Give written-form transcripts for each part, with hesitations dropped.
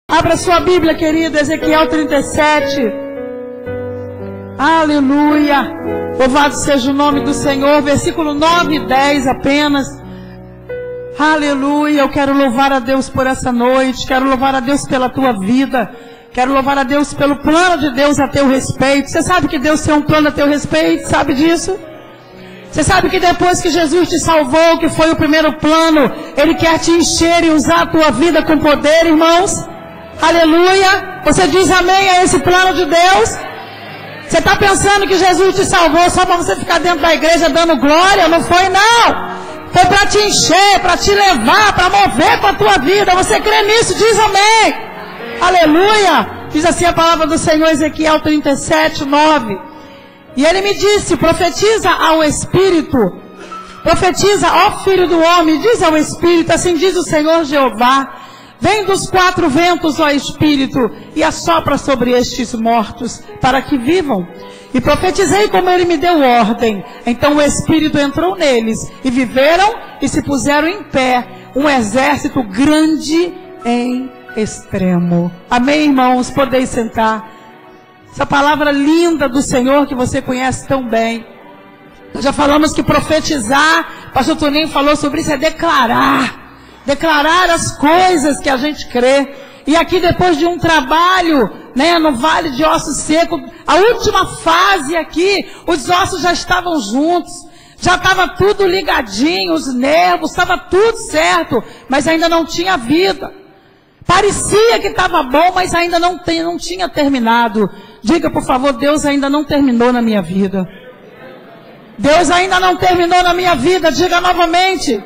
Abra sua Bíblia, querida, Ezequiel 37. Aleluia. Louvado seja o nome do Senhor. Versículo 9 e 10 apenas. Aleluia. Eu quero louvar a Deus por essa noite. Quero louvar a Deus pela tua vida. Quero louvar a Deus pelo plano de Deus a teu respeito. Você sabe que Deus tem um plano a teu respeito? Sabe disso? Você sabe que depois que Jesus te salvou, que foi o primeiro plano, Ele quer te encher e usar a tua vida com poder, irmãos? Aleluia. Você diz amém a esse plano de Deus? Você está pensando que Jesus te salvou só para você ficar dentro da igreja dando glória? Não foi, não. Foi para te encher, para te levar, para mover com a tua vida. Você crê nisso? Diz amém. Aleluia. Diz assim a palavra do Senhor, Ezequiel 37, 9. E Ele me disse: profetiza ao Espírito, profetiza ao Filho do Homem, diz ao Espírito, assim diz o Senhor Jeová: vem dos quatro ventos, ó Espírito, e assopra sobre estes mortos, para que vivam. E profetizei como Ele me deu ordem. Então o Espírito entrou neles, e viveram e se puseram em pé, um exército grande em extremo. Amém, irmãos? Podeis sentar. Essa palavra linda do Senhor que você conhece tão bem. Nós já falamos que profetizar, pastor Toninho falou sobre isso, é declarar. Declarar as coisas que a gente crê. E aqui depois de um trabalho, no Vale de Ossos Secos, a última fase aqui, os ossos já estavam juntos. Já estava tudo ligadinho, os nervos, estava tudo certo. Mas ainda não tinha vida. Parecia que estava bom, mas ainda não tinha terminado. Diga, por favor, Deus ainda não terminou na minha vida. Deus ainda não terminou na minha vida. Diga novamente.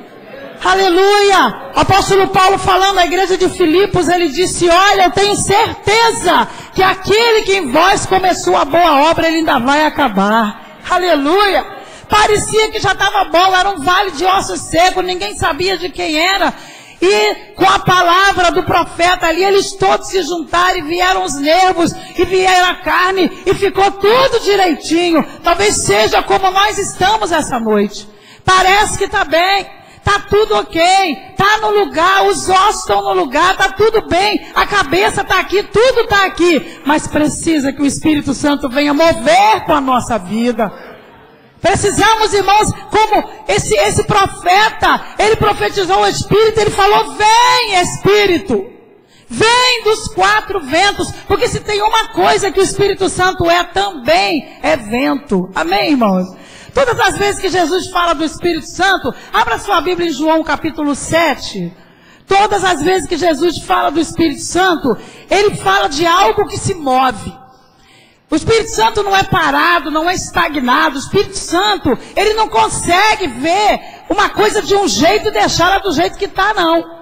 Aleluia. O apóstolo Paulo falando à igreja de Filipos, ele disse: olha, eu tenho certeza que aquele que em vós começou a boa obra, ele ainda vai acabar. Aleluia. Parecia que já estava bom, era um vale de ossos secos, ninguém sabia de quem era. E com a palavra do profeta ali, eles todos se juntaram e vieram os nervos, e vieram a carne, e ficou tudo direitinho. Talvez seja como nós estamos essa noite. Parece que está bem, está tudo ok, está no lugar, os ossos estão no lugar, está tudo bem, a cabeça está aqui, tudo está aqui. Mas precisa que o Espírito Santo venha mover com a nossa vida. Precisamos, irmãos, como esse profeta, ele profetizou o Espírito, ele falou: vem Espírito, vem dos quatro ventos, porque se tem uma coisa que o Espírito Santo também é vento. Amém, irmãos? Todas as vezes que Jesus fala do Espírito Santo, abra sua Bíblia em João capítulo 7, todas as vezes que Jesus fala do Espírito Santo, ele fala de algo que se move. O Espírito Santo não é parado, não é estagnado. O Espírito Santo, ele não consegue ver uma coisa de um jeito e deixá-la do jeito que está, não.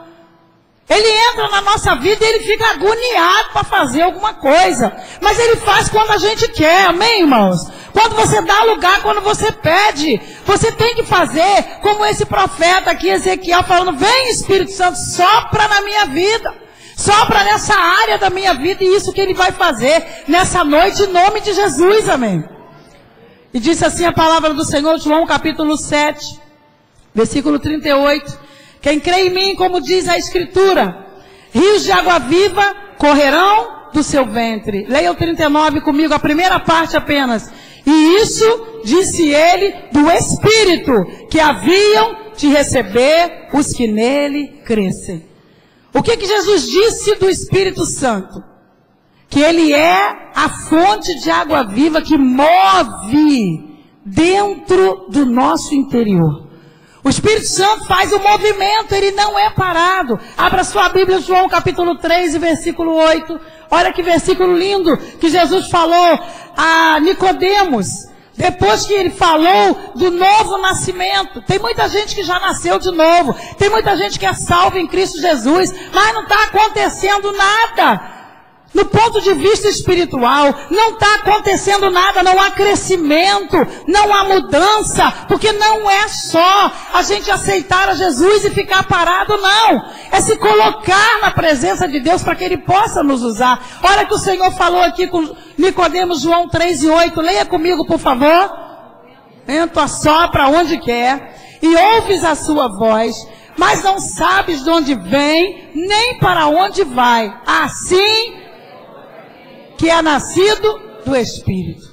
Ele entra na nossa vida e ele fica agoniado para fazer alguma coisa. Mas ele faz quando a gente quer, amém, irmãos? Quando você dá lugar, quando você pede. Você tem que fazer como esse profeta aqui, Ezequiel, falando: vem Espírito Santo, sopra na minha vida. Sopra nessa área da minha vida, e isso que Ele vai fazer nessa noite, em nome de Jesus, amém. E disse assim a palavra do Senhor, João capítulo 7, versículo 38. Quem crê em mim, como diz a Escritura, rios de água viva correrão do seu ventre. Leia o 39 comigo, a primeira parte apenas. E isso disse Ele do Espírito, que haviam de receber os que nele crescem. O que Jesus disse do Espírito Santo? Que Ele é a fonte de água viva que move dentro do nosso interior. O Espírito Santo faz o movimento, Ele não é parado. Abra sua Bíblia, João capítulo 3, versículo 8. Olha que versículo lindo que Jesus falou a Nicodemos. Depois que Ele falou do novo nascimento. Tem muita gente que já nasceu de novo. Tem muita gente que é salva em Cristo Jesus. Mas não está acontecendo nada. No ponto de vista espiritual, não está acontecendo nada. Não há crescimento. Não há mudança. Porque não é só a gente aceitar a Jesus e ficar parado, não. É se colocar na presença de Deus para que Ele possa nos usar. Olha que o Senhor falou aqui com Nicodemos, João 3 e 8. Leia comigo, por favor. Vento assopra onde quer, e ouves a sua voz, mas não sabes de onde vem, nem para onde vai. Assim que é nascido do Espírito.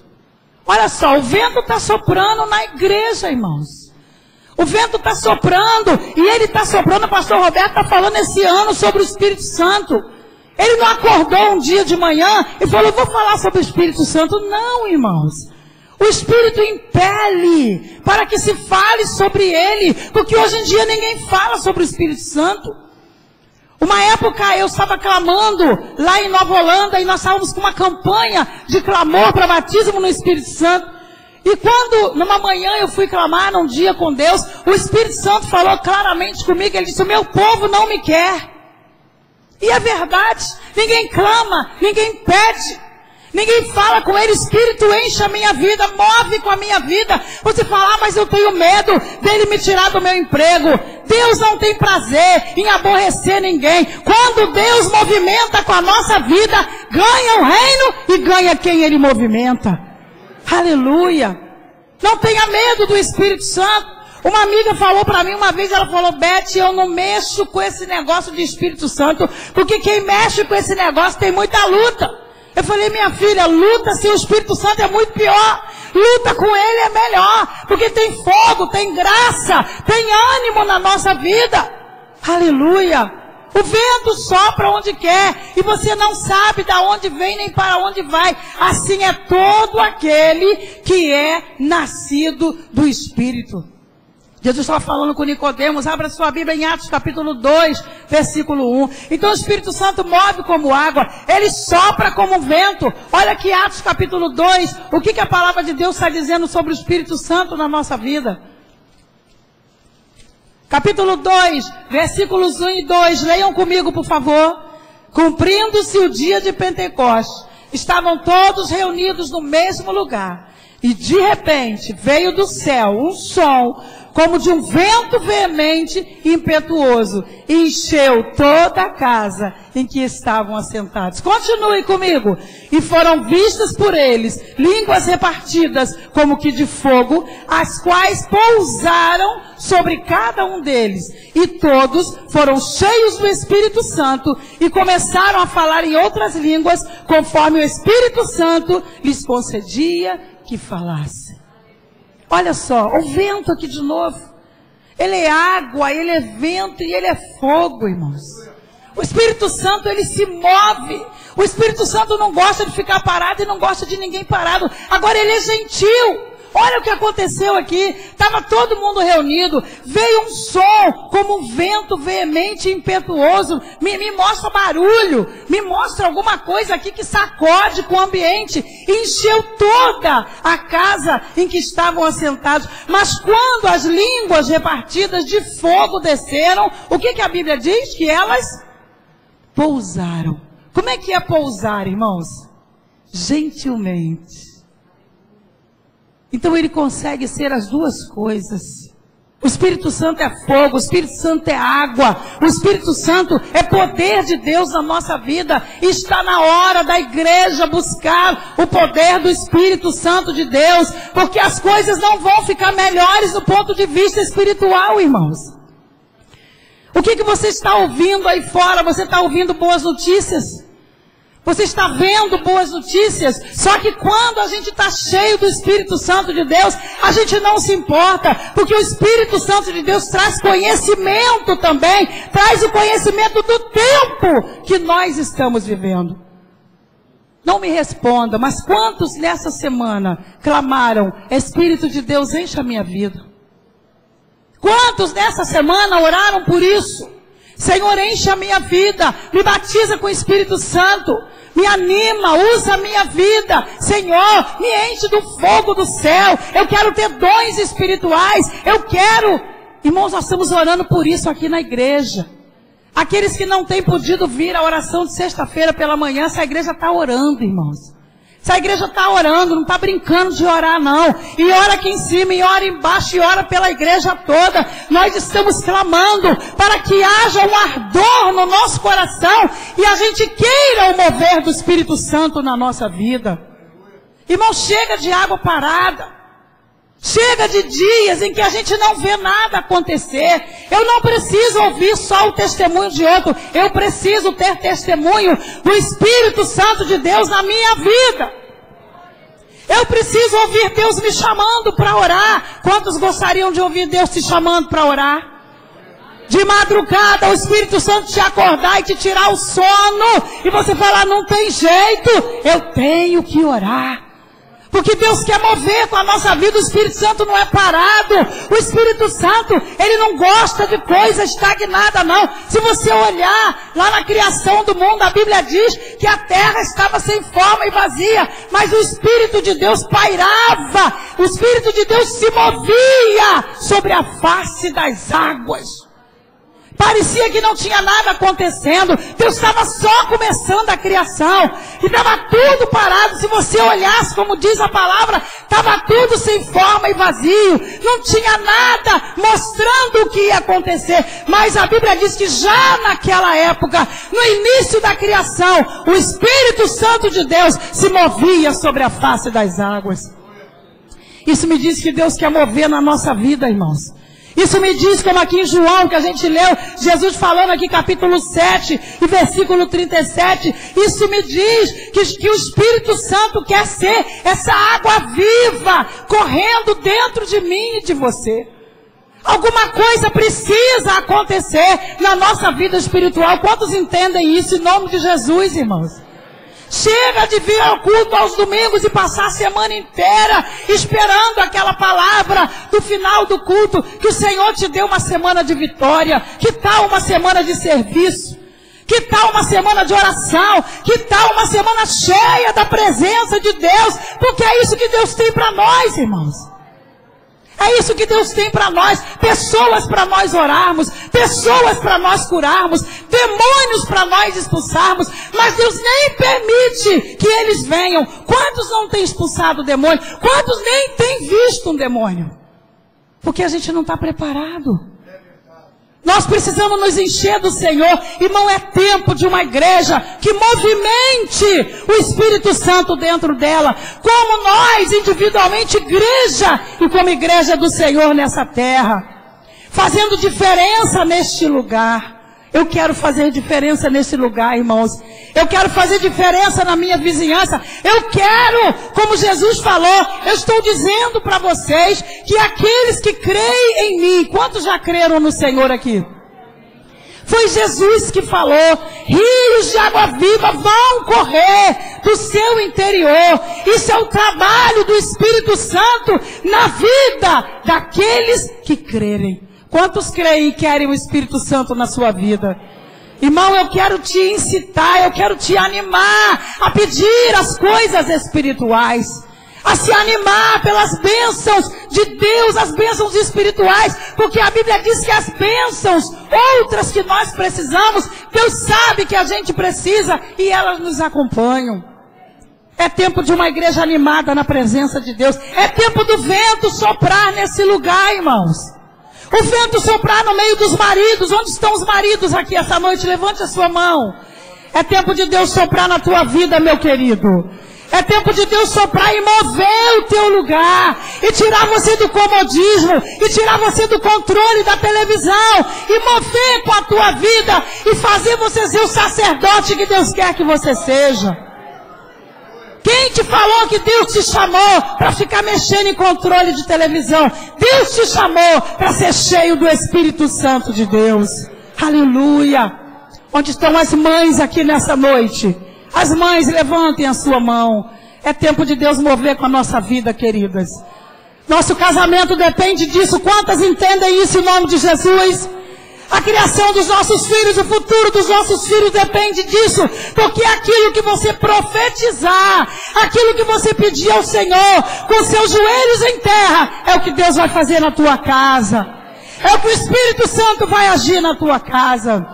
Olha só, o vento está soprando na igreja, irmãos. O vento está soprando, e ele está soprando, o pastor Roberto está falando esse ano sobre o Espírito Santo. Ele não acordou um dia de manhã e falou, vou falar sobre o Espírito Santo. Não, irmãos. O Espírito impele para que se fale sobre ele, porque hoje em dia ninguém fala sobre o Espírito Santo. Uma época eu estava clamando lá em Nova Holanda, e nós estávamos com uma campanha de clamor para batismo no Espírito Santo. E quando, numa manhã, eu fui clamar num dia com Deus, o Espírito Santo falou claramente comigo, ele disse, o meu povo não me quer. E é verdade, ninguém clama, ninguém pede, ninguém fala com ele, o Espírito enche a minha vida, move com a minha vida. Você fala, mas eu tenho medo dele me tirar do meu emprego. Deus não tem prazer em aborrecer ninguém. Quando Deus movimenta com a nossa vida, ganha o reino e ganha quem ele movimenta. Aleluia. Não tenha medo do Espírito Santo. Uma amiga falou para mim uma vez, ela falou, Beth, eu não mexo com esse negócio de Espírito Santo, porque quem mexe com esse negócio tem muita luta. Eu falei, minha filha, luta sem o Espírito Santo é muito pior. Luta com ele é melhor, porque tem fogo, tem graça, tem ânimo na nossa vida. Aleluia. O vento sopra onde quer, e você não sabe de onde vem nem para onde vai. Assim é todo aquele que é nascido do Espírito. Jesus estava falando com Nicodemos, abra sua Bíblia em Atos capítulo 2, versículo 1. Então o Espírito Santo move como água, ele sopra como vento. Olha aqui Atos capítulo 2, o que a palavra de Deus está dizendo sobre o Espírito Santo na nossa vida. Capítulo 2, versículos 1 e 2, leiam comigo por favor. Cumprindo-se o dia de Pentecostes, estavam todos reunidos no mesmo lugar. E de repente veio do céu um som, como de um vento veemente e impetuoso, e encheu toda a casa em que estavam assentados. Continue comigo. E foram vistas por eles línguas repartidas como que de fogo, as quais pousaram sobre cada um deles. E todos foram cheios do Espírito Santo e começaram a falar em outras línguas, conforme o Espírito Santo lhes concedia que falasse. Olha só, o vento aqui de novo. Ele é água, ele é vento e ele é fogo, irmãos. O Espírito Santo, ele se move. O Espírito Santo não gosta de ficar parado e não gosta de ninguém parado. Agora ele é gentil. Olha o que aconteceu aqui. Estava todo mundo reunido. Veio um som como um vento veemente e impetuoso. Me mostra barulho. Me mostra alguma coisa aqui que sacode com o ambiente. E encheu toda a casa em que estavam assentados. Mas quando as línguas repartidas de fogo desceram, o que a Bíblia diz? Que elas pousaram. Como é que é pousar, irmãos? Gentilmente. Então ele consegue ser as duas coisas. O Espírito Santo é fogo, o Espírito Santo é água, o Espírito Santo é poder de Deus na nossa vida. E está na hora da igreja buscar o poder do Espírito Santo de Deus, porque as coisas não vão ficar melhores do ponto de vista espiritual, irmãos. O que você está ouvindo aí fora? Você está ouvindo boas notícias? Você está vendo boas notícias, só que quando a gente está cheio do Espírito Santo de Deus, a gente não se importa, porque o Espírito Santo de Deus traz conhecimento também, traz o conhecimento do tempo que nós estamos vivendo. Não me responda, mas quantos nessa semana clamaram, Espírito de Deus, enche a minha vida? Quantos nessa semana oraram por isso? Senhor, enche a minha vida, me batiza com o Espírito Santo, me anima, usa a minha vida, Senhor, me enche do fogo do céu, eu quero ter dons espirituais, eu quero. Irmãos, nós estamos orando por isso aqui na igreja. Aqueles que não têm podido vir à oração de sexta-feira pela manhã, essa igreja está orando, irmãos. Essa igreja está orando, não está brincando de orar não. E ora aqui em cima, e ora embaixo, e ora pela igreja toda. Nós estamos clamando para que haja um ardor no nosso coração e a gente queira o mover do Espírito Santo na nossa vida. Irmão, chega de água parada. Chega de dias em que a gente não vê nada acontecer. Eu não preciso ouvir só o testemunho de outro. Eu preciso ter testemunho do Espírito Santo de Deus na minha vida. Eu preciso ouvir Deus me chamando para orar. Quantos gostariam de ouvir Deus te chamando para orar? De madrugada, o Espírito Santo te acordar e te tirar o sono. E você falar, não tem jeito, eu tenho que orar. Porque Deus quer mover com a nossa vida. O Espírito Santo não é parado. O Espírito Santo, ele não gosta de coisa estagnada, não. Se você olhar lá na criação do mundo, a Bíblia diz que a terra estava sem forma e vazia. Mas o Espírito de Deus pairava. O Espírito de Deus se movia sobre a face das águas. Parecia que não tinha nada acontecendo. Deus estava só começando a criação. E estava tudo parado. Se você olhasse, como diz a palavra, estava tudo sem forma e vazio. Não tinha nada mostrando o que ia acontecer. Mas a Bíblia diz que já naquela época, no início da criação, o Espírito Santo de Deus se movia sobre a face das águas. Isso me diz que Deus quer mover na nossa vida, irmãos. Isso me diz, como aqui em João, que a gente leu, Jesus falando aqui, capítulo 7, e versículo 37, isso me diz que o Espírito Santo quer ser essa água viva, correndo dentro de mim e de você. Alguma coisa precisa acontecer na nossa vida espiritual. Quantos entendem isso em nome de Jesus, irmãos? Chega de vir ao culto aos domingos e passar a semana inteira esperando aquela palavra do final do culto, que o Senhor te deu uma semana de vitória. Que tal uma semana de serviço? Que tal uma semana de oração? Que tal uma semana cheia da presença de Deus? Porque é isso que Deus tem para nós, irmãos. É isso que Deus tem para nós. Pessoas para nós orarmos, pessoas para nós curarmos, demônios para nós expulsarmos. Mas Deus nem permite que eles venham. Quantos não têm expulsado o demônio? Quantos nem têm visto um demônio? Porque a gente não está preparado. Nós precisamos nos encher do Senhor. Irmão, é tempo de uma igreja que movimente o Espírito Santo dentro dela. Como nós, individualmente, igreja, e como igreja do Senhor nessa terra. Fazendo diferença neste lugar. Eu quero fazer diferença nesse lugar, irmãos. Eu quero fazer diferença na minha vizinhança. Eu quero, como Jesus falou, eu estou dizendo para vocês que aqueles que creem em mim, quantos já creram no Senhor aqui? Foi Jesus que falou, rios de água viva vão correr do seu interior. Isso é o trabalho do Espírito Santo na vida daqueles que crerem. Quantos creem e querem o Espírito Santo na sua vida? Irmão, eu quero te incitar, eu quero te animar a pedir as coisas espirituais, a se animar pelas bênçãos de Deus, as bênçãos espirituais, porque a Bíblia diz que as bênçãos, outras que nós precisamos, Deus sabe que a gente precisa e elas nos acompanham. É tempo de uma igreja animada na presença de Deus. É tempo do vento soprar nesse lugar, irmãos. O vento soprar no meio dos maridos. Onde estão os maridos aqui essa noite? Levante a sua mão. É tempo de Deus soprar na tua vida, meu querido. É tempo de Deus soprar e mover o teu lugar. E tirar você do comodismo. E tirar você do controle da televisão. E mover com a tua vida. E fazer você ser o sacerdote que Deus quer que você seja. Quem te falou que Deus te chamou para ficar mexendo em controle de televisão? Deus te chamou para ser cheio do Espírito Santo de Deus. Aleluia. Onde estão as mães aqui nessa noite? As mães, levantem a sua mão. É tempo de Deus mover com a nossa vida, queridas. Nosso casamento depende disso. Quantas entendem isso em nome de Jesus? A criação dos nossos filhos, o futuro dos nossos filhos depende disso. Porque aquilo que você profetizar, aquilo que você pedir ao Senhor, com seus joelhos em terra, é o que Deus vai fazer na tua casa. É o que o Espírito Santo vai agir na tua casa.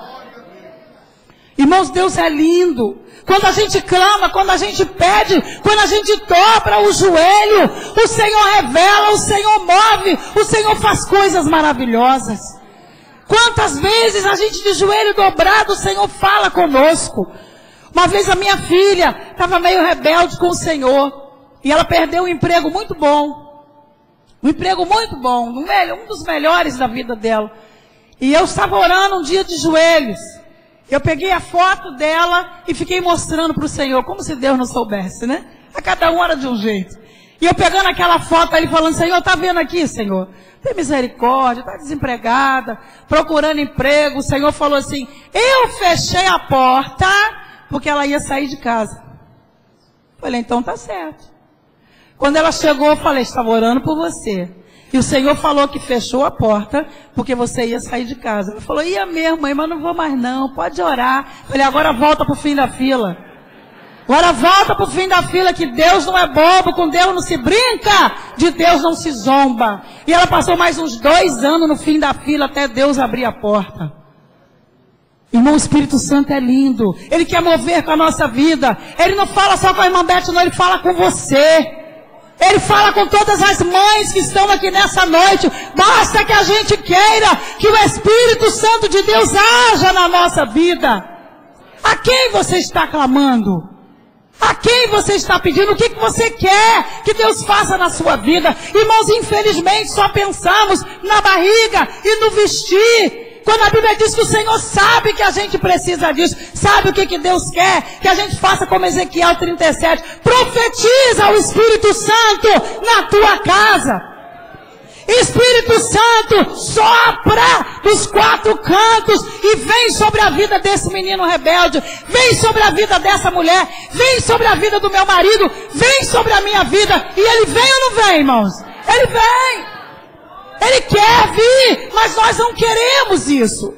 Irmãos, Deus é lindo. Quando a gente clama, quando a gente pede, quando a gente dobra o joelho, o Senhor revela, o Senhor move, o Senhor faz coisas maravilhosas. Quantas vezes a gente de joelho dobrado, o Senhor fala conosco. Uma vez a minha filha estava meio rebelde com o Senhor. E ela perdeu um emprego muito bom. Um emprego muito bom, um dos melhores da vida dela. E eu estava orando um dia de joelhos. Eu peguei a foto dela e fiquei mostrando para o Senhor, como se Deus não soubesse, né? A cada um era de um jeito. E eu pegando aquela foto, ele falando, Senhor, tá vendo aqui, Senhor? Tem misericórdia, tá desempregada, procurando emprego. O Senhor falou assim, eu fechei a porta, porque ela ia sair de casa. Falei, então tá certo. Quando ela chegou, eu falei, estava orando por você. E o Senhor falou que fechou a porta, porque você ia sair de casa. Ela falou, ia mesmo, mãe, mas não vou mais não, pode orar. Falei, agora volta pro fim da fila. Agora volta pro fim da fila, que Deus não é bobo, com Deus não se brinca, de Deus não se zomba. E ela passou mais uns 2 anos no fim da fila, até Deus abrir a porta. Irmão, o Espírito Santo é lindo. Ele quer mover com a nossa vida. Ele não fala só com a irmã Beth, não, ele fala com você. Ele fala com todas as mães que estão aqui nessa noite. Basta que a gente queira que o Espírito Santo de Deus haja na nossa vida. A quem você está clamando? A quem você está pedindo? O que você quer que Deus faça na sua vida? Irmãos, infelizmente só pensamos na barriga e no vestir. Quando a Bíblia diz que o Senhor sabe que a gente precisa disso, sabe o que Deus quer? Que a gente faça como Ezequiel 37, profetiza o Espírito Santo na tua casa. Espírito Santo, sopra dos 4 cantos e vem sobre a vida desse menino rebelde, vem sobre a vida dessa mulher, vem sobre a vida do meu marido, vem sobre a minha vida. E ele vem ou não vem, irmãos? Ele vem. Ele quer vir, mas nós não queremos isso.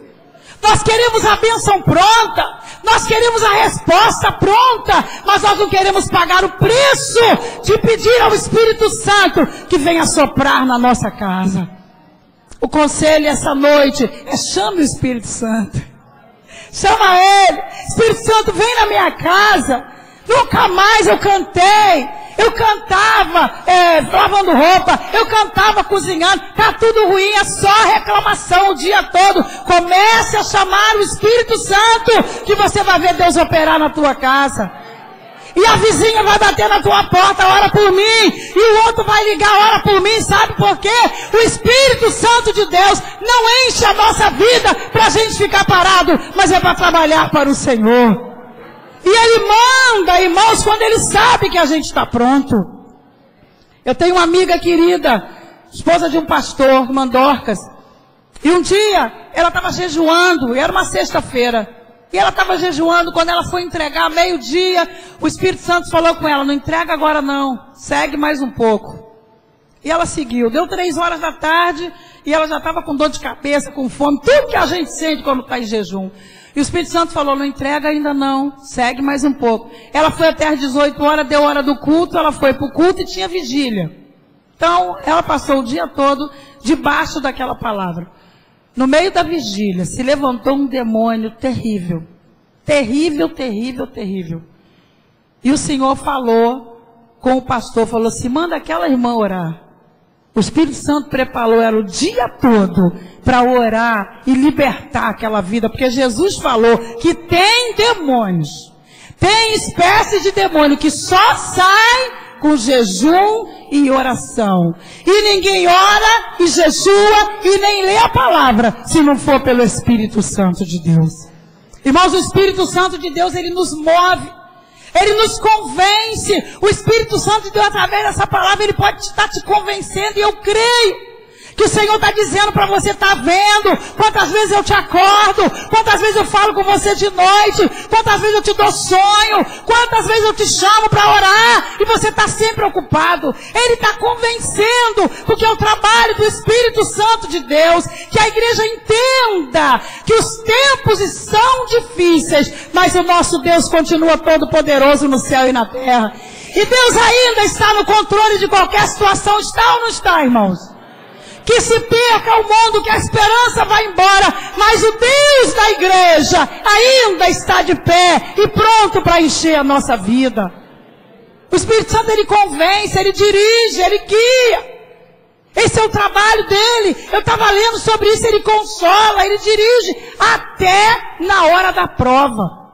Nós queremos a bênção pronta, nós queremos a resposta pronta, mas nós não queremos pagar o preço de pedir ao Espírito Santo que venha soprar na nossa casa. O conselho essa noite é chame o Espírito Santo. Chama ele. Espírito Santo, vem na minha casa. Nunca mais eu cantei. Eu cantava lavando roupa, eu cantava cozinhando, tá tudo ruim, é só reclamação o dia todo. Comece a chamar o Espírito Santo, que você vai ver Deus operar na tua casa. E a vizinha vai bater na tua porta, ora por mim, e o outro vai ligar, ora por mim, sabe por quê? O Espírito Santo de Deus não enche a nossa vida pra gente ficar parado, mas é para trabalhar para o Senhor. E Ele manda, irmãos, quando Ele sabe que a gente está pronto. Eu tenho uma amiga querida, esposa de um pastor, irmã Dorcas. E um dia, ela estava jejuando, e era uma sexta-feira. E ela estava jejuando, quando ela foi entregar, meio-dia, o Espírito Santo falou com ela, não entrega agora não, segue mais um pouco. E ela seguiu, deu 3 horas da tarde, e ela já estava com dor de cabeça, com fome, tudo que a gente sente quando está em jejum. E o Espírito Santo falou, não entrega ainda não, segue mais um pouco. Ela foi até às 18 horas, deu hora do culto, ela foi para o culto e tinha vigília. Então, ela passou o dia todo debaixo daquela palavra. No meio da vigília, se levantou um demônio terrível. Terrível, terrível, terrível. E o Senhor falou com o pastor, falou assim, manda aquela irmã orar. O Espírito Santo preparou ela o dia todo para orar e libertar aquela vida, porque Jesus falou que tem demônios, tem espécies de demônio que só sai com jejum e oração. E ninguém ora e jejua e nem lê a palavra se não for pelo Espírito Santo de Deus. Irmãos, o Espírito Santo de Deus, ele nos move. Ele nos convence. O Espírito Santo de Deus, através dessa palavra, ele pode estar te convencendo. E eu creio que o Senhor está dizendo para você, está vendo quantas vezes eu te acordo, quantas vezes eu falo com você de noite, quantas vezes eu te dou sonho, quantas vezes eu te chamo para orar, e você está sempre ocupado. Ele está convencendo, porque é o trabalho do Espírito Santo de Deus, que a igreja entenda que os tempos são difíceis, mas o nosso Deus continua todo poderoso no céu e na terra. E Deus ainda está no controle de qualquer situação, está ou não está, irmãos? Que se perca o mundo, que a esperança vai embora, mas o Deus da igreja ainda está de pé e pronto para encher a nossa vida. O Espírito Santo, ele convence, ele dirige, ele guia. Esse é o trabalho dele. Eu estava lendo sobre isso, ele consola, ele dirige até na hora da prova.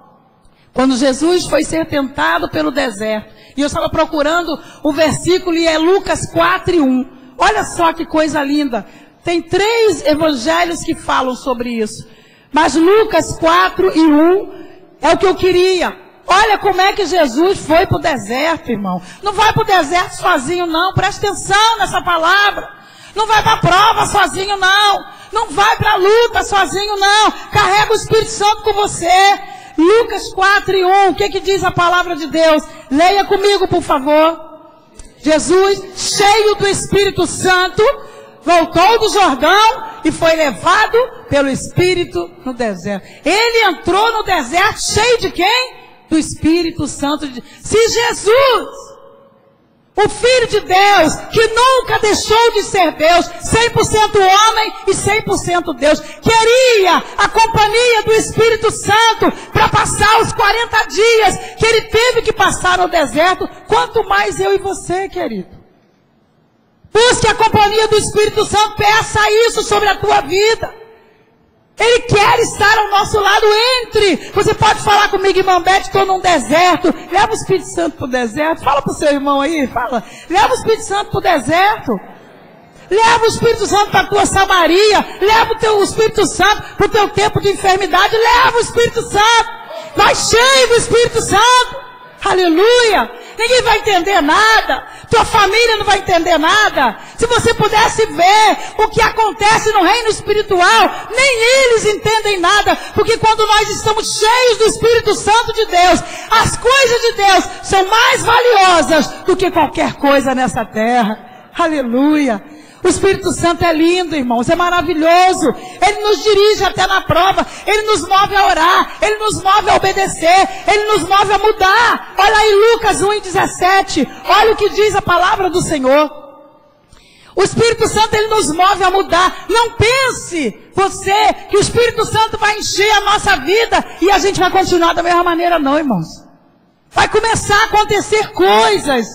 Quando Jesus foi ser tentado pelo deserto, e eu estava procurando o versículo, e é Lucas 4:1. Olha só que coisa linda. Tem 3 evangelhos que falam sobre isso. Mas Lucas 4:1 é o que eu queria. Olha como é que Jesus foi para o deserto, irmão. Não vai para o deserto sozinho, não. Presta atenção nessa palavra. Não vai para a prova sozinho, não. Não vai para a luta sozinho, não. Carrega o Espírito Santo com você. Lucas 4:1, o que diz a palavra de Deus? Leia comigo, por favor. Jesus, cheio do Espírito Santo, voltou do Jordão e foi levado pelo Espírito no deserto. Ele entrou no deserto cheio de quem? Do Espírito Santo. Se Jesus, o Filho de Deus, que nunca deixou de ser Deus, 100% homem e 100% Deus, queria a companhia do Espírito Santo para passar os 40 dias que ele teve que passar no deserto, quanto mais eu e você, querido. Busque a companhia do Espírito Santo, peça isso sobre a tua vida. Ele quer estar ao nosso lado. Entre. Você pode falar comigo, irmão Bete, estou num deserto. Leva o Espírito Santo para o deserto. Fala para o seu irmão aí, fala. Leva o Espírito Santo para o deserto. Leva o Espírito Santo para a tua Samaria. Leva o Espírito Santo para o teu tempo de enfermidade. Leva o Espírito Santo. Vai cheio do Espírito Santo. Aleluia. Ninguém vai entender nada. Tua família não vai entender nada. Se você pudesse ver o que acontece no reino espiritual, nem eles entendem nada. Porque quando nós estamos cheios do Espírito Santo de Deus, as coisas de Deus são mais valiosas do que qualquer coisa nessa terra. Aleluia. O Espírito Santo é lindo, irmãos, é maravilhoso. Ele nos dirige até na prova. Ele nos move a orar. Ele nos move a obedecer. Ele nos move a mudar. Olha aí Lucas 1:17. Olha o que diz a palavra do Senhor. O Espírito Santo, ele nos move a mudar. Não pense você que o Espírito Santo vai encher a nossa vida e a gente vai continuar da mesma maneira, não, irmãos. Vai começar a acontecer coisas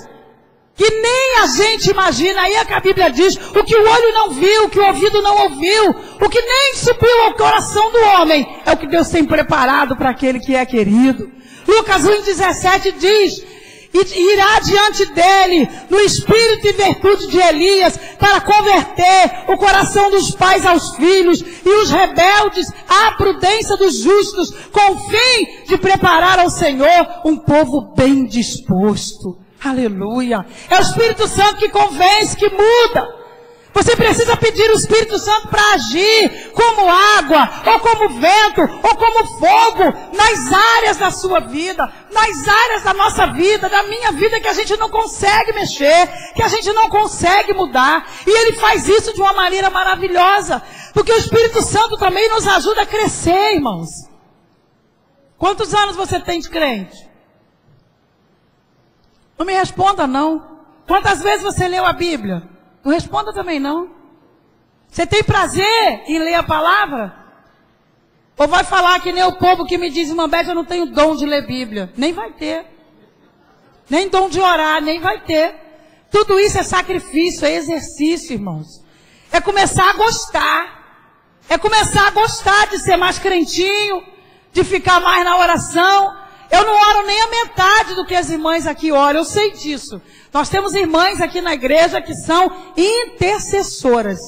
que nem a gente imagina. Aí é que a Bíblia diz: o que o olho não viu, o que o ouvido não ouviu, o que nem subiu ao coração do homem, é o que Deus tem preparado para aquele que é querido. Lucas 1:17 diz: e irá diante dele, no espírito e virtude de Elias, para converter o coração dos pais aos filhos, e os rebeldes à prudência dos justos, com o fim de preparar ao Senhor um povo bem disposto. Aleluia. É o Espírito Santo que convence, que muda. Você precisa pedir o Espírito Santo para agir como água, ou como vento, ou como fogo, nas áreas da sua vida, nas áreas da nossa vida, da minha vida, que a gente não consegue mexer, que a gente não consegue mudar. E Ele faz isso de uma maneira maravilhosa, porque o Espírito Santo também nos ajuda a crescer, irmãos. Quantos anos você tem de crente? Não me responda não. Quantas vezes você leu a Bíblia? Não responda também não. Você tem prazer em ler a palavra? Ou vai falar que nem o povo que me diz: irmã Bete, eu não tenho dom de ler Bíblia? Nem vai ter. Nem dom de orar, nem vai ter. Tudo isso é sacrifício, é exercício, irmãos. É começar a gostar. É começar a gostar de ser mais crentinho, de ficar mais na oração. Eu não oro nem a metade do que as irmãs aqui oram, eu sei disso. Nós temos irmãs aqui na igreja que são intercessoras.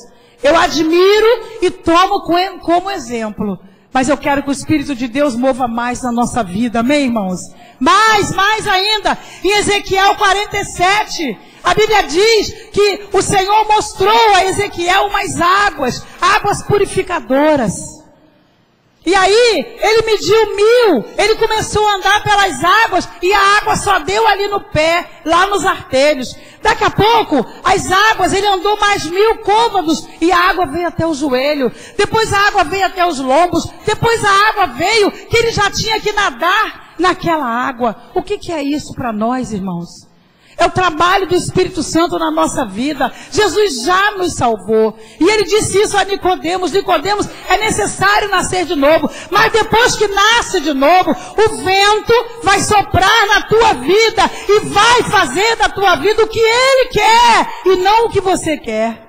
Eu admiro e tomo como exemplo. Mas eu quero que o Espírito de Deus mova mais na nossa vida, amém, irmãos? Mais ainda. Em Ezequiel 47, a Bíblia diz que o Senhor mostrou a Ezequiel umas águas purificadoras. E aí, ele mediu 1000, ele começou a andar pelas águas, e a água só deu ali no pé, lá nos artelhos. Daqui a pouco, as águas, ele andou mais 1000 côvados, e a água veio até o joelho. Depois a água veio até os lombos. Depois a água veio, que ele já tinha que nadar naquela água. O que é isso para nós, irmãos? É o trabalho do Espírito Santo na nossa vida. Jesus já nos salvou. E ele disse isso a Nicodemos. Nicodemos, é necessário nascer de novo. Mas depois que nasce de novo, o vento vai soprar na tua vida e vai fazer da tua vida o que ele quer e não o que você quer.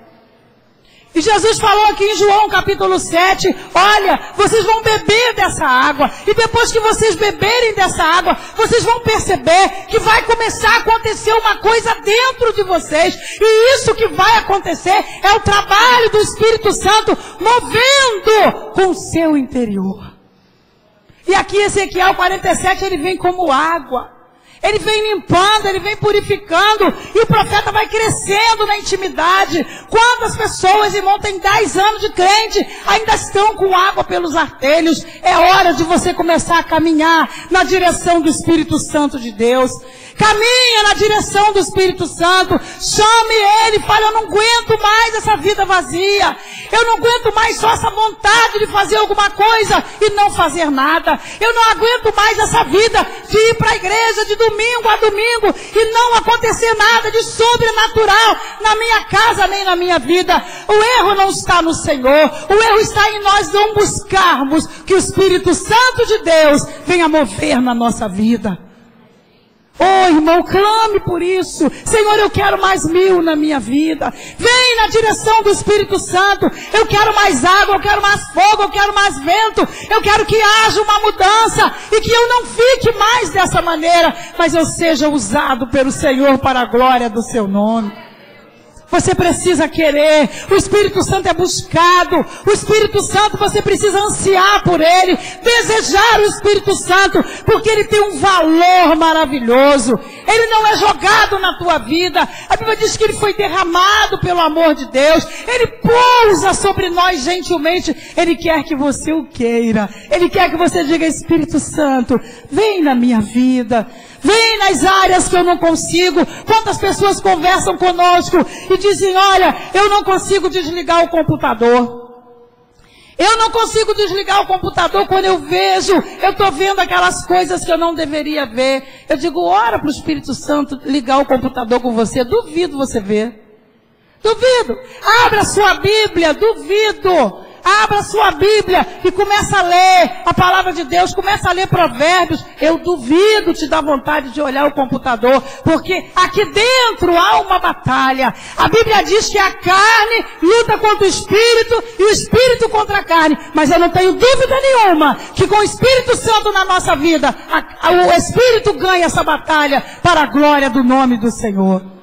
E Jesus falou aqui em João capítulo 7, olha, vocês vão beber dessa água, e depois que vocês beberem dessa água, vocês vão perceber que vai começar a acontecer uma coisa dentro de vocês, e isso que vai acontecer é o trabalho do Espírito Santo movendo com o seu interior. E aqui Ezequiel 47, ele vem como água. Ele vem limpando, ele vem purificando, e o profeta vai crescendo na intimidade. Quantas pessoas, irmão, tem 10 anos de crente, ainda estão com água pelos artelhos? É hora de você começar a caminhar na direção do Espírito Santo de Deus. Caminha na direção do Espírito Santo, chame Ele, fale, eu não aguento mais essa vida vazia, eu não aguento mais só essa vontade de fazer alguma coisa e não fazer nada, eu não aguento mais essa vida de ir para a igreja de domingo a domingo e não acontecer nada de sobrenatural na minha casa nem na minha vida. O erro não está no Senhor, o erro está em nós não buscarmos que o Espírito Santo de Deus venha mover na nossa vida. Oh, irmão, clame por isso. Senhor, eu quero mais 1000 na minha vida. Vem na direção do Espírito Santo. Eu quero mais água, eu quero mais fogo, eu quero mais vento. Eu quero que haja uma mudança e que eu não fique mais dessa maneira, mas eu seja usado pelo Senhor para a glória do seu nome. Você precisa querer, o Espírito Santo é buscado, o Espírito Santo você precisa ansiar por ele, desejar o Espírito Santo, porque ele tem um valor maravilhoso, ele não é jogado na tua vida, a Bíblia diz que ele foi derramado pelo amor de Deus, ele pousa sobre nós gentilmente, ele quer que você o queira, ele quer que você diga, Espírito Santo, vem na minha vida, vem nas áreas que eu não consigo. Quantas pessoas conversam conosco e dizem, olha, eu não consigo desligar o computador. Eu não consigo desligar o computador quando eu vejo, eu estou vendo aquelas coisas que eu não deveria ver. Eu digo, ora para o Espírito Santo ligar o computador com você. Duvido você ver. Duvido. Abra sua Bíblia, duvido. Abra sua Bíblia e começa a ler a palavra de Deus, começa a ler Provérbios. Eu duvido te dar vontade de olhar o computador, porque aqui dentro há uma batalha. A Bíblia diz que a carne luta contra o Espírito e o Espírito contra a carne. Mas eu não tenho dúvida nenhuma que com o Espírito Santo na nossa vida, o Espírito ganha essa batalha para a glória do nome do Senhor.